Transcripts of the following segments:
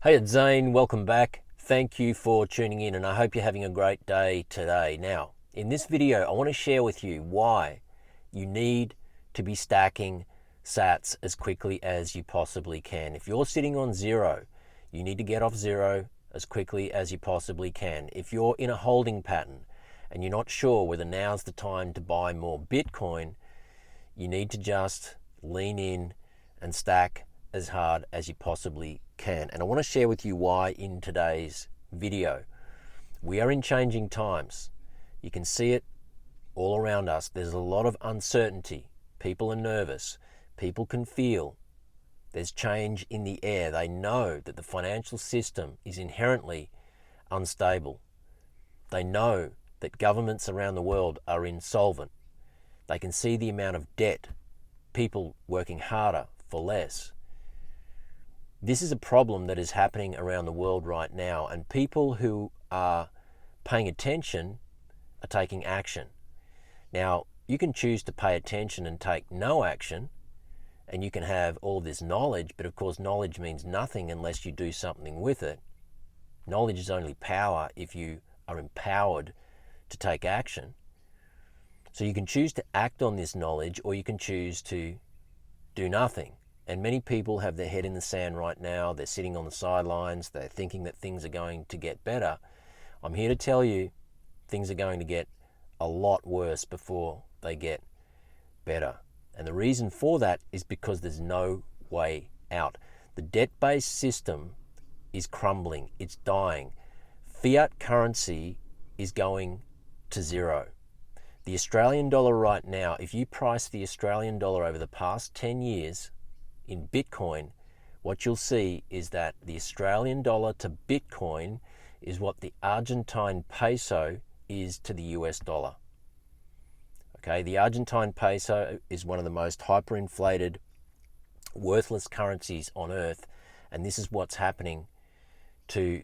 Hey, it's Zane. Welcome back. Thank you for tuning in, and I hope you're having a great day today. Now, in this video, I want to share with you why you need to be stacking sats as quickly as you possibly can. If you're sitting on zero, you need to get off zero as quickly as you possibly can. If you're in a holding pattern and you're not sure whether now's the time to buy more Bitcoin, you need to just lean in and stack as hard as you possibly can. And I want to share with you why in today's video. We are in changing times. You can see it all around us. There's a lot of uncertainty. People are nervous. People can feel there's change in the air. They know that the financial system is inherently unstable. They know that governments around the world are insolvent. They can see the amount of debt, people working harder for less. This is a problem that is happening around the world right now, and people who are paying attention are taking action. Now, you can choose to pay attention and take no action, and you can have all this knowledge, but of course knowledge means nothing unless you do something with it. Knowledge is only power if you are empowered to take action. So you can choose to act on this knowledge, or you can choose to do nothing. And many people have their head in the sand right now. They're sitting on the sidelines. They're thinking that things are going to get better. I'm here to tell you things are going to get a lot worse before they get better. And the reason for that is because there's no way out. The debt-based system is crumbling. It's dying. Fiat currency is going to zero. The Australian dollar right now, if you price the Australian dollar over the past 10 years in Bitcoin, what you'll see is that the Australian dollar to Bitcoin is what the Argentine peso is to the US dollar. Okay, the Argentine peso is one of the most hyperinflated, worthless currencies on earth, and this is what's happening to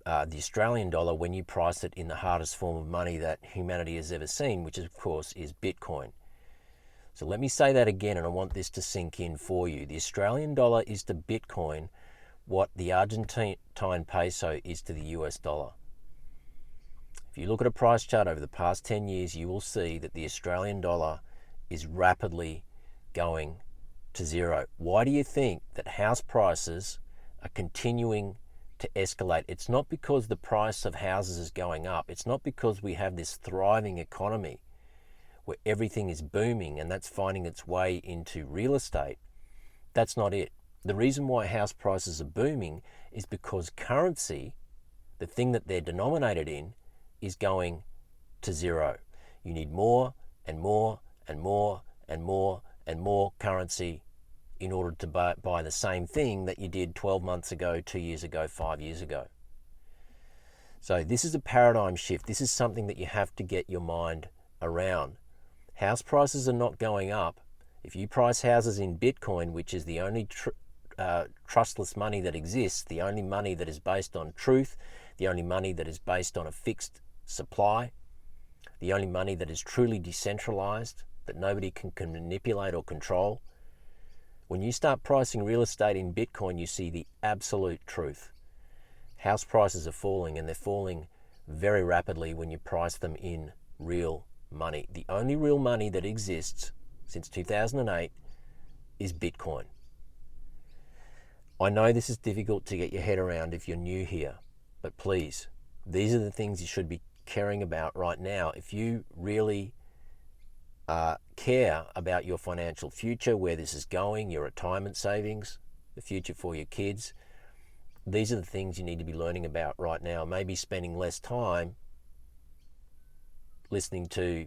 the Australian dollar when you price it in the hardest form of money that humanity has ever seen, which of course is Bitcoin. So let me say that again, and I want this to sink in for you. The Australian dollar is to Bitcoin what the Argentine peso is to the US dollar. If you look at a price chart over the past 10 years, you will see that the Australian dollar is rapidly going to zero. Why do you think that house prices are continuing to escalate? It's not because the price of houses is going up. It's not because we have this thriving economy where everything is booming and that's finding its way into real estate. That's not it. The reason why house prices are booming is because currency, the thing that they're denominated in, is going to zero. You need more and more and more and more and more currency in order to buy the same thing that you did 12 months ago, 2 years ago, 5 years ago. So this is a paradigm shift. This is something that you have to get your mind around. House prices are not going up. If you price houses in Bitcoin, which is the only trustless money that exists, the only money that is based on truth, the only money that is based on a fixed supply, the only money that is truly decentralized, that nobody can manipulate or control. When you start pricing real estate in Bitcoin, you see the absolute truth. House prices are falling, and they're falling very rapidly when you price them in real money. The only real money that exists since 2008 is Bitcoin. I know this is difficult to get your head around if you're new here, but please, these are the things you should be caring about right now. If you really care about your financial future, where this is going, your retirement savings, the future for your kids, these are the things you need to be learning about right now. Maybe spending less time listening to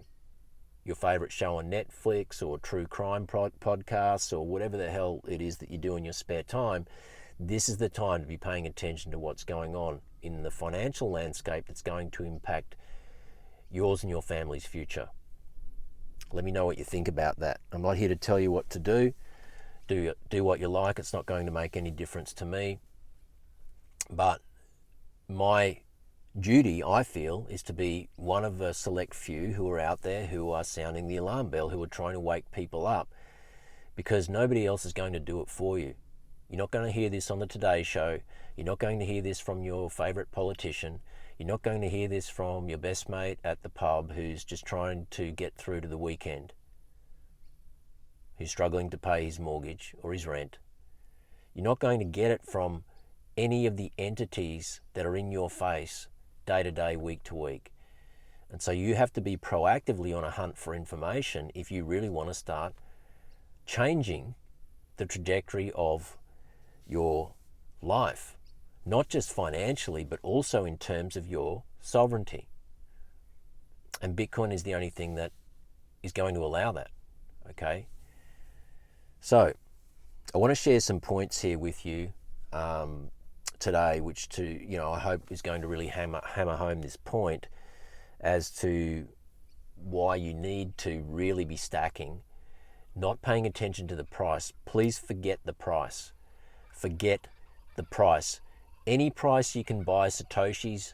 your favorite show on Netflix or true crime podcasts or whatever the hell it is that you do in your spare time. This is the time to be paying attention to what's going on in the financial landscape that's going to impact yours and your family's future. Let me know what you think about that. I'm not here to tell you what to do. Do what you like. It's not going to make any difference to me. But my duty, I feel, is to be one of a select few who are out there who are sounding the alarm bell, who are trying to wake people up, because nobody else is going to do it for you. You're not going to hear this on the Today Show. You're not going to hear this from your favourite politician. You're not going to hear this from your best mate at the pub who's just trying to get through to the weekend, who's struggling to pay his mortgage or his rent. You're not going to get it from any of the entities that are in your face day to day, week to week. And so you have to be proactively on a hunt for information if you really want to start changing the trajectory of your life, not just financially, but also in terms of your sovereignty. And Bitcoin is the only thing that is going to allow that, okay? So I want to share some points here with you today, which I hope is going to really hammer home this point as to why you need to really be stacking, not paying attention to the price. Please forget the price. Forget the price. Any price you can buy Satoshis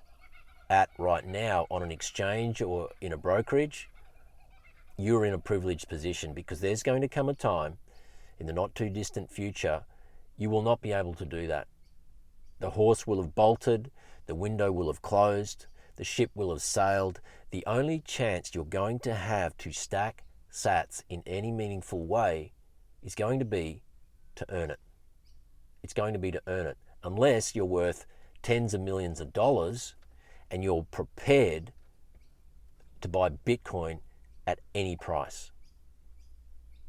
at right now on an exchange or in a brokerage, you're in a privileged position, because there's going to come a time in the not too distant future you will not be able to do that. The horse will have bolted, the window will have closed, the ship will have sailed. The only chance you're going to have to stack sats in any meaningful way is going to be to earn it. It's going to be to earn it, unless you're worth tens of millions of dollars and you're prepared to buy Bitcoin at any price.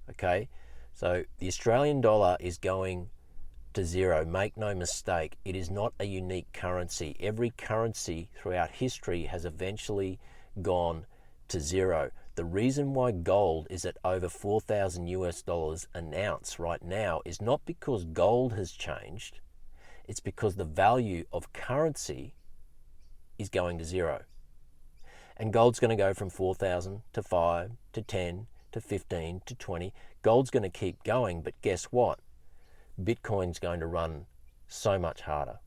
Okay, so the Australian dollar is going to zero. Make no mistake, it is not a unique currency. Every currency throughout history has eventually gone to zero. The reason why gold is at over 4,000 US dollars an ounce right now is not because gold has changed. It's because the value of currency is going to zero. And gold's going to go from 4,000 to 5 to 10 to 15 to 20. Gold's going to keep going, but guess what? Bitcoin's going to run so much harder,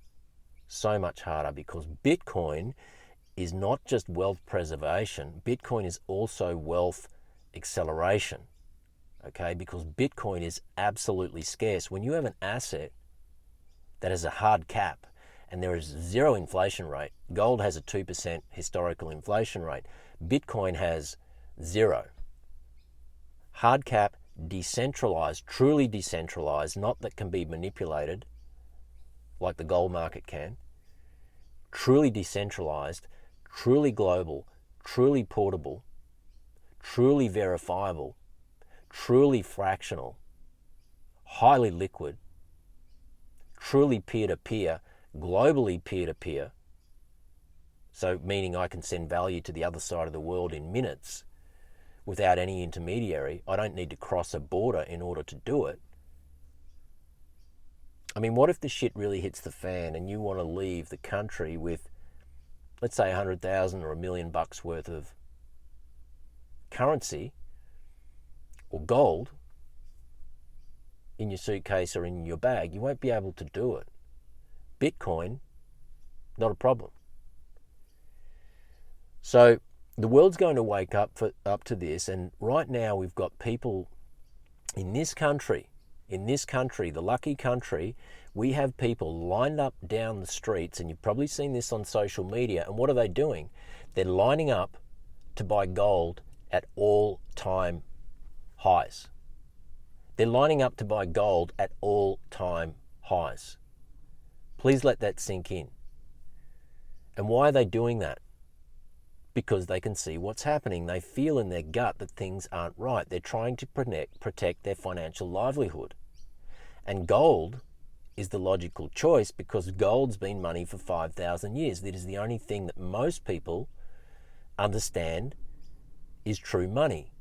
because Bitcoin is not just wealth preservation. Bitcoin is also wealth acceleration, okay? Because Bitcoin is absolutely scarce. When you have an asset that has a hard cap and there is zero inflation rate, gold has a 2% historical inflation rate. Bitcoin has zero. Hard cap, decentralized, truly decentralized, not that can be manipulated like the gold market can. Truly decentralized, truly global, truly portable, truly verifiable, truly fractional, highly liquid, truly peer-to-peer, globally peer-to-peer. So meaning I can send value to the other side of the world in minutes without any intermediary. I don't need to cross a border in order to do it. I mean, what if the shit really hits the fan and you want to leave the country with, let's say, 100,000 or $1 million worth of currency or gold in your suitcase or in your bag? You won't be able to do it. Bitcoin, not a problem. So the world's going to wake up to this, and right now we've got people in this country, the lucky country, we have people lined up down the streets, and you've probably seen this on social media, and what are they doing? They're lining up to buy gold at all-time highs. They're lining up to buy gold at all-time highs. Please let that sink in. And why are they doing that? Because they can see what's happening. They feel in their gut that things aren't right. They're trying to protect their financial livelihood. And gold is the logical choice, because gold's been money for 5,000 years. That is the only thing that most people understand is true money.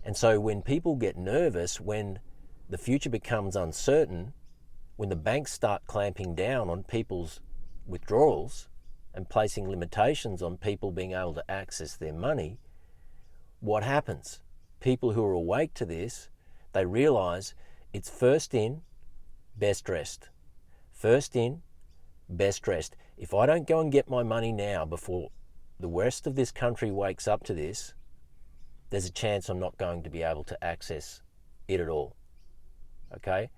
And so when people get nervous, when the future becomes uncertain, when the banks start clamping down on people's withdrawals and placing limitations on people being able to access their money, what happens? People who are awake to this, they realize it's first in, best dressed. First in, best dressed. If I don't go and get my money now before the rest of this country wakes up to this, there's a chance I'm not going to be able to access it at all. Okay?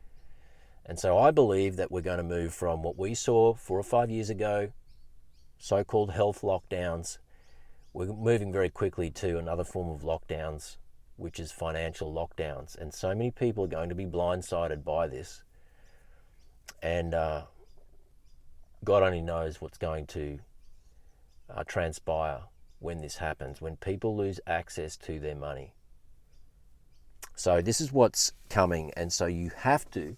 And so I believe that we're going to move from what we saw 4 or 5 years ago, so-called health lockdowns. We're moving very quickly to another form of lockdowns, which is financial lockdowns. And so many people are going to be blindsided by this. And God only knows what's going to transpire when this happens, when people lose access to their money. So this is what's coming. And so you have to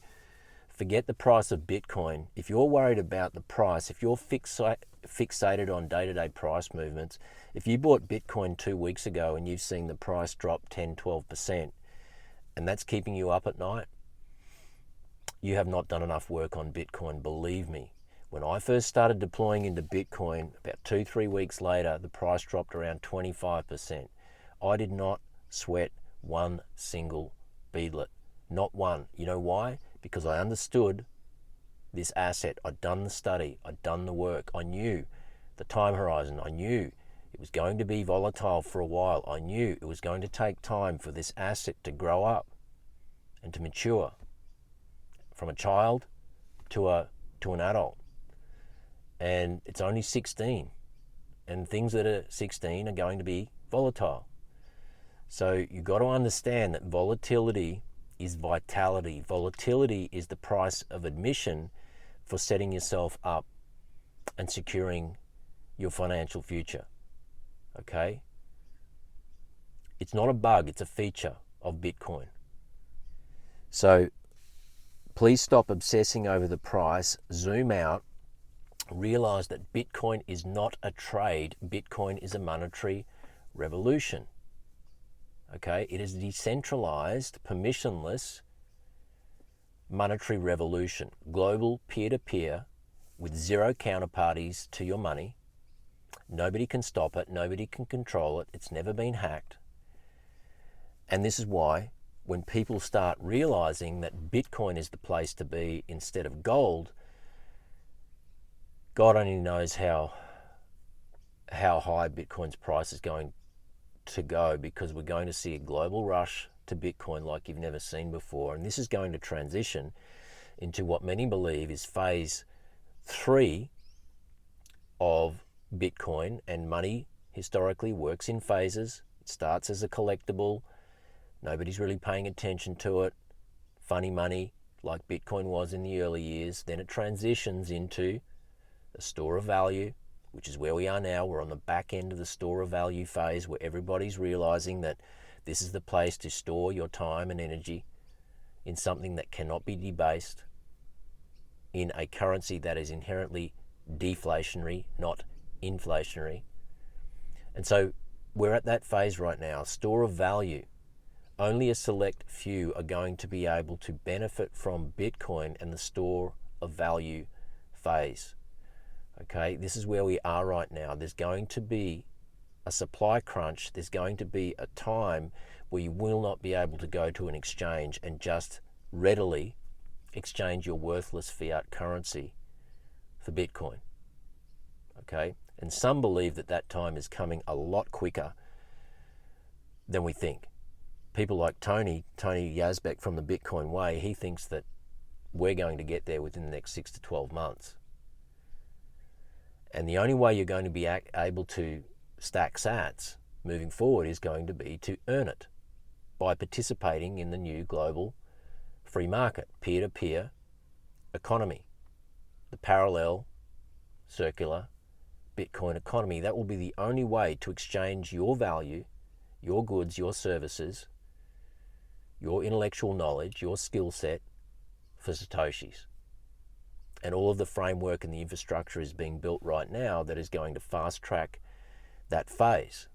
forget the price of Bitcoin. If you're worried about the price, if you're fixated on day-to-day price movements, if you bought Bitcoin 2 weeks ago and you've seen the price drop 10, 12%, and that's keeping you up at night, you have not done enough work on Bitcoin, believe me. When I first started deploying into Bitcoin, about 2-3 weeks later, the price dropped around 25%. I did not sweat one single beadlet, not one. You know why? Because I understood this asset. I'd done the study, I'd done the work. I knew the time horizon. I knew it was going to be volatile for a while. I knew it was going to take time for this asset to grow up and to mature from a child to an adult. And it's only 16, and things that are 16 are going to be volatile. So you've got to understand that volatility is vitality. Volatility is the price of admission for setting yourself up and securing your financial future. Okay? It's not a bug, it's a feature of Bitcoin. So please stop obsessing over the price, zoom out, realize that Bitcoin is not a trade. Bitcoin is a monetary revolution. Okay, it is a decentralized, permissionless monetary revolution, global peer-to-peer with zero counterparties to your money. Nobody can stop it, nobody can control it, it's never been hacked. And this is why when people start realizing that Bitcoin is the place to be instead of gold, God only knows how high Bitcoin's price is going to go, because we're going to see a global rush to Bitcoin like you've never seen before. And this is going to transition into what many believe is phase 3 of Bitcoin. And money historically works in phases. It starts as a collectible. Nobody's really paying attention to it. Funny money, like Bitcoin was in the early years. Then it transitions into a store of value, which is where we are now. We're on the back end of the store of value phase, where everybody's realizing that this is the place to store your time and energy in something that cannot be debased, in a currency that is inherently deflationary, not inflationary. And so we're at that phase right now, store of value. Only a select few are going to be able to benefit from Bitcoin and the store of value phase. Okay, this is where we are right now. There's going to be a supply crunch. There's going to be a time where you will not be able to go to an exchange and just readily exchange your worthless fiat currency for Bitcoin. Okay, and some believe that that time is coming a lot quicker than we think. People like Tony Yazbek from the Bitcoin Way, he thinks that we're going to get there within the next 6 to 12 months. And the only way you're going to be able to stack sats moving forward is going to be to earn it by participating in the new global free market, peer-to-peer economy, the parallel circular Bitcoin economy. That will be the only way to exchange your value, your goods, your services, your intellectual knowledge, your skill set for Satoshis. And all of the framework and the infrastructure is being built right now that is going to fast track that phase.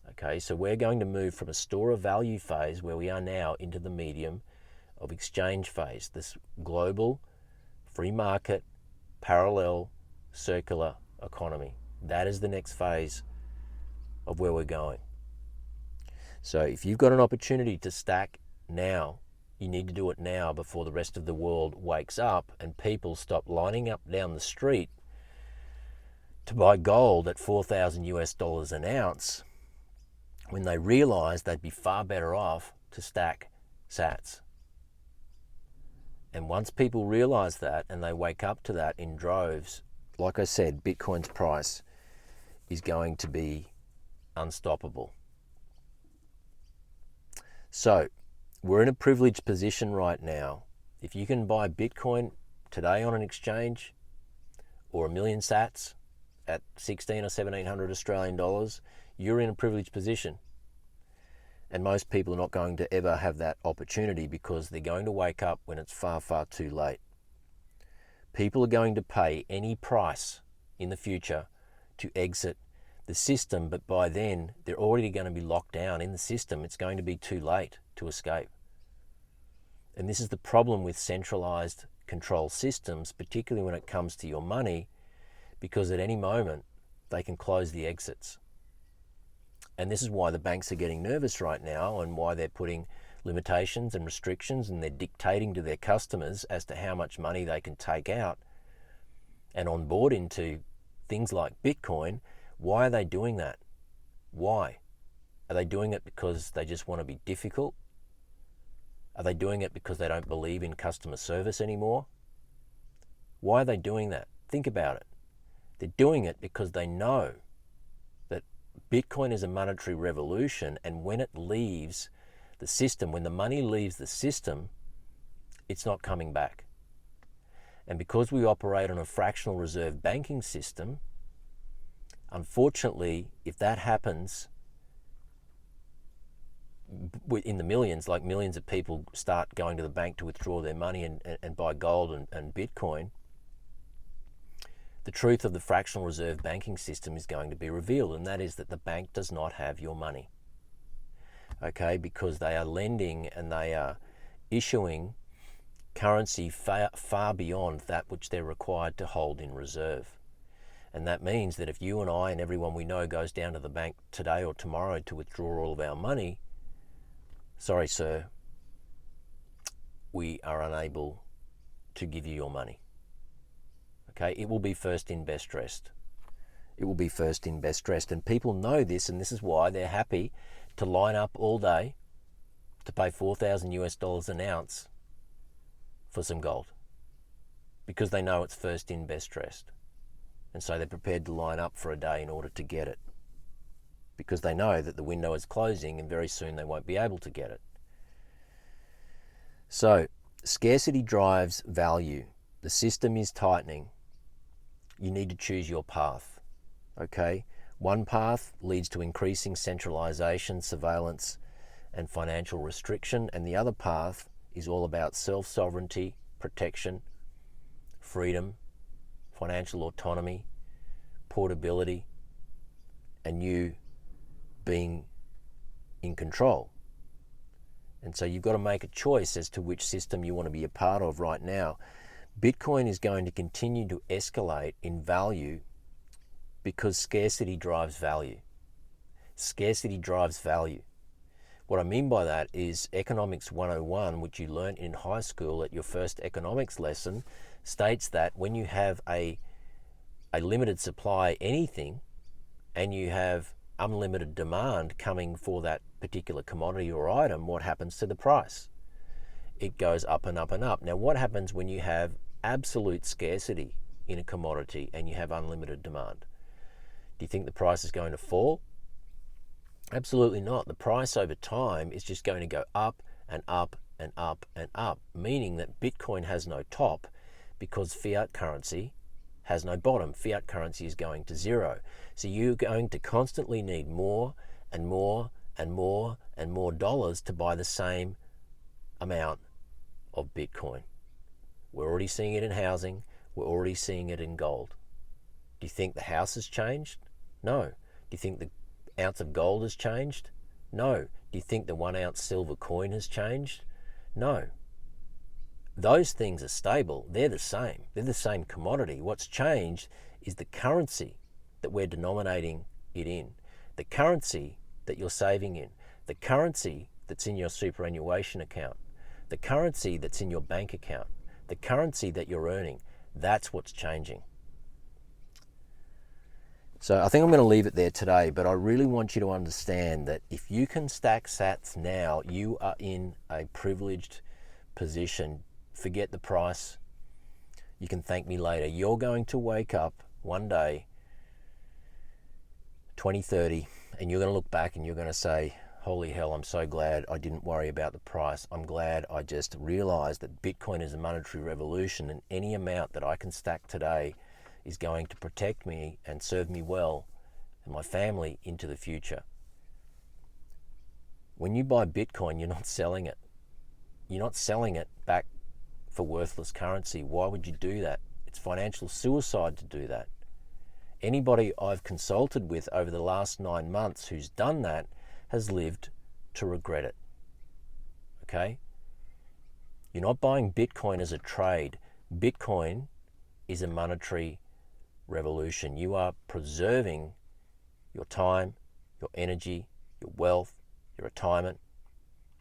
Okay, so we're going to move from a store of value phase where we are now into the medium of exchange phase, this global free market, parallel, circular economy. That is the next phase of where we're going. So if you've got an opportunity to stack now, you need to do it now before the rest of the world wakes up and people stop lining up down the street to buy gold at $4,000 an ounce when they realize they'd be far better off to stack sats. And once people realize that and they wake up to that in droves, like I said, Bitcoin's price is going to be unstoppable. So we're in a privileged position right now. If you can buy Bitcoin today on an exchange, or 1 million sats at 16 or 1700 Australian dollars, you're in a privileged position. And most people are not going to ever have that opportunity because they're going to wake up when it's far, far too late. People are going to pay any price in the future to exit the system, but by then they're already going to be locked down in the system. It's going to be too late to escape. And this is the problem with centralized control systems, particularly when it comes to your money, because at any moment they can close the exits. And this is why the banks are getting nervous right now, and why they're putting limitations and restrictions, and they're dictating to their customers as to how much money they can take out and onboard into things like Bitcoin. Why are they doing that? Why? Are they doing it because they just want to be difficult? Are they doing it because they don't believe in customer service anymore? Why are they doing that? Think about it. They're doing it because they know that Bitcoin is a monetary revolution, and when it leaves the system, when the money leaves the system, it's not coming back. And because we operate on a fractional reserve banking system, unfortunately, if that happens in the millions, like millions of people start going to the bank to withdraw their money and buy gold and Bitcoin, the truth of the fractional reserve banking system is going to be revealed, and that is that the bank does not have your money. Okay, because they are lending and they are issuing currency far beyond that which they're required to hold in reserve. And that means that if you and I and everyone we know goes down to the bank today or tomorrow to withdraw all of our money, sorry sir, we are unable to give you your money. Okay, it will be first in, best dressed. It will be first in, best dressed. And people know this, and this is why they're happy to line up all day to pay $4,000 an ounce for some gold, because they know it's first in, best dressed. And so they're prepared to line up for a day in order to get it, because they know that the window is closing and very soon they won't be able to get it. So scarcity drives value. The system is tightening. You need to choose your path. Okay? One path leads to increasing centralization, surveillance, and financial restriction, and the other path is all about self-sovereignty, protection, freedom, financial autonomy, portability, and you being in control. And so you've got to make a choice as to which system you want to be a part of right now. Bitcoin is going to continue to escalate in value because scarcity drives value. Scarcity drives value. What I mean by that is Economics 101, which you learned in high school at your first economics lesson, states that when you have a limited supply anything and you have unlimited demand coming for that particular commodity or item, what happens to the price? It goes up and up and up. Now, what happens when you have absolute scarcity in a commodity and you have unlimited demand? Do you think the price is going to fall? Absolutely not. The price over time is just going to go up and up and up and up, meaning that Bitcoin has no top because fiat currency has no bottom. Fiat currency is going to zero. So you're going to constantly need more and more and more and more dollars to buy the same amount of Bitcoin. We're already seeing it in housing. We're already seeing it in gold. Do you think the house has changed? No. Do you think the ounce of gold has changed? No. Do you think the 1 ounce silver coin has changed? No. Those things are stable. They're the same. They're the same commodity. What's changed is the currency that we're denominating it in, the currency that you're saving in, the currency that's in your superannuation account, the currency that's in your bank account, the currency that you're earning. That's what's changing. So I think I'm going to leave it there today, but I really want you to understand that if you can stack sats now, you are in a privileged position. forget the price. You can thank me later. You're going to wake up one day, 2030, and you're going to look back and you're going to say, holy hell, I'm so glad I didn't worry about the price. I'm glad I just realized that Bitcoin is a monetary revolution, and any amount that I can stack today is going to protect me and serve me well and my family into the future. When you buy Bitcoin, you're not selling it. You're not selling it back for worthless currency. Why would you do that? It's financial suicide to do that. Anybody I've consulted with over the last 9 months who's done that has lived to regret it. Okay? You're not buying Bitcoin as a trade. Bitcoin is a monetary revolution. You are preserving your time, your energy, your wealth, your retirement,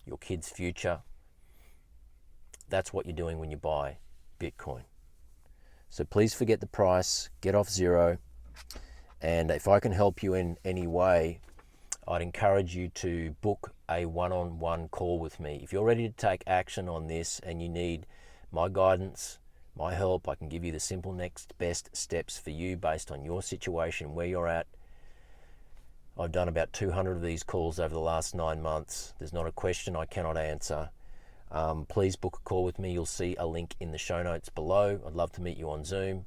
your kids' future. That's what you're doing when you buy Bitcoin. So please forget the price, get off zero, and if I can help you in any way, I'd encourage you to book a one-on-one call with me. If you're ready to take action on this and you need my guidance, my help, I can give you the simple next best steps for you based on your situation, where you're at. I've done about 200 of these calls over the last 9 months. There's not a question I cannot answer. Please book a call with me. You'll see a link in the show notes below. I'd love to meet you on Zoom,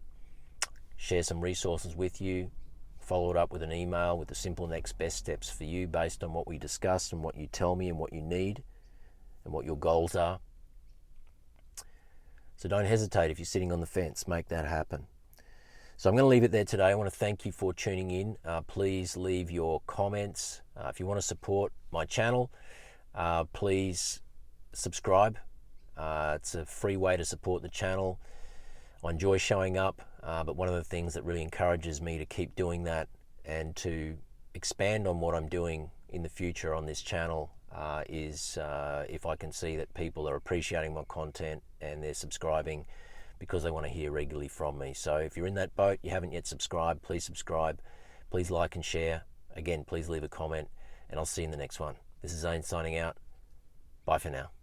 share some resources with you, follow it up with an email with the simple next best steps for you based on what we discussed and what you tell me and what you need and what your goals are. So don't hesitate if you're sitting on the fence, make that happen. So I'm going to leave it there today. I want to thank you for tuning in. Please leave your comments. If you want to support my channel, please subscribe. It's a free way to support the channel. I enjoy showing up, but one of the things that really encourages me to keep doing that and to expand on what I'm doing in the future on this channel is if I can see that people are appreciating my content and they're subscribing because they want to hear regularly from me. So if you're in that boat, you haven't yet subscribed, please subscribe. Please like and share. Again, please leave a comment, and I'll see you in the next one. This is Zane signing out. Bye for now.